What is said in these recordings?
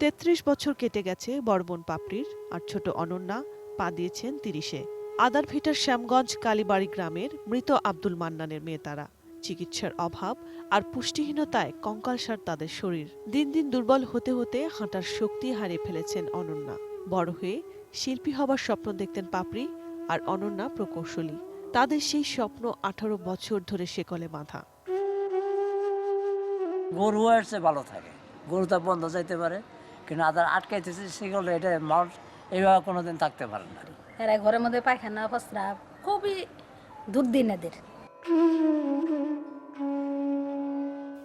৩৩ বছর কেটে গেছে বড় বোন পাপড়ির, আর ছোট অনন্যা পা দিয়েছেন ৩০-এ। আদারভিটার শ্যামগঞ্জ কালীবাড়ি গ্রামের মৃত আব্দুল মান্নানের মেয়ে তারা। চিকিৎসার অভাব আর পুষ্টিহীনতায় কঙ্কালসার তাদের শরীর। দিন দিন দুর্বল হতে হতে হাঁটার শক্তি হারিয়ে ফেলেছেন অনন্যা। বড় হয়ে শিল্পী হবার স্বপ্ন দেখতেন পাপড়ি, আর অনন্যা প্রকৌশলী। তাদের সেই স্বপ্ন 18 বছর ধরে শেকলে বাঁধা। গরু আসছে ভালো থাকে, গরু তা বন্ধ যাইতে পারে, কিন্তু আদার আটকাইতেছে সেগুলো, এটা মানুষ এইভাবে কোনোদিন থাকতে পারে না। এরা ঘরের মধ্যে পায়খানা প্রস্রাব খুবই দুর্দিন এদের।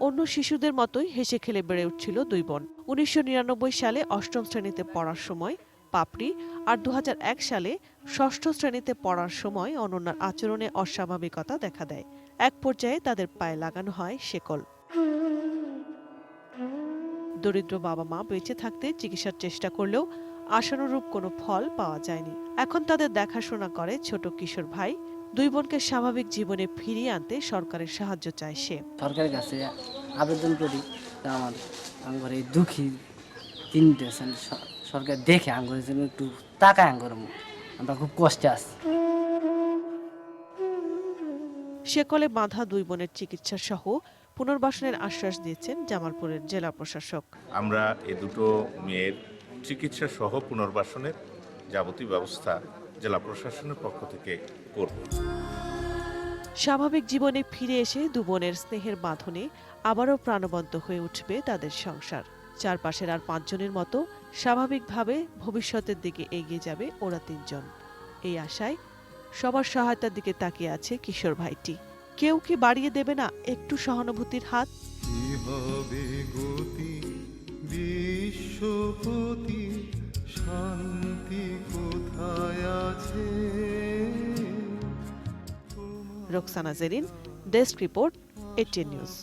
অন্য শিশুদের মতোই হেসে খেলে বেড়ে উঠছিল দুই বোন। 1999 সালে 8ম শ্রেণীতে পড়ার সময় পাপড়ি, আর 2001 সালে 6ষ্ঠ শ্রেণীতে পড়ার সময় অনন্যার আচরণে অস্বাভাবিকতা দেখা দেয়। এক পর্যায়ে তাদের পায়ে লাগানো হয় শেকল। দরিদ্র বাবা মা বেঁচে থাকতে চিকিৎসার চেষ্টা করলেও আশানুরূপ কোনো ফল পাওয়া যায়নি। এখন তাদের দেখাশোনা করে ছোট কিশোর ভাই। দুই বোনকে স্বাভাবিক জীবনে ফিরিয়ে আনতে সরকারের সাহায্য চায় সে। সরকারের কাছে আবেদন করি, আমার এই দুঃখী তিনটে সরকার দেখে আঙ্গুরের জন্য একটু টাকা আঙ্গুর, আমরা খুব কষ্টে আছি। শেকলে বাঁধা দুই বোনের চিকিৎসা সহ পুনর্বাসনের আশ্বাস দিয়েছেন জামালপুরের জেলা প্রশাসক। আমরা এ দুটো মেয়ের চিকিৎসা সহ পুনর্বাসনের যাবতীয় ব্যবস্থা জেলা প্রশাসনের পক্ষ থেকে করব। স্বাভাবিক জীবনে ফিরে এসে দু বোনের স্নেহের বাঁধনে আবারও প্রাণবন্ত হয়ে উঠবে তাদের সংসার। চারপাশের আর 5 জনের মতো স্বাভাবিকভাবে ভবিষ্যতের দিকে এগিয়ে যাবে ওরা 3 জন। এই আশায় সবার সহায়তার দিকে তাকিয়ে আছে কিশোর ভাইটি। কেউ কি বাড়িয়ে দেবে না একটু সহানুভূতির হাত? কি হবে গতি বিশ্বপতি, শান্তি কোথায় আছে? Roksana Zerin, desk report, ATN news.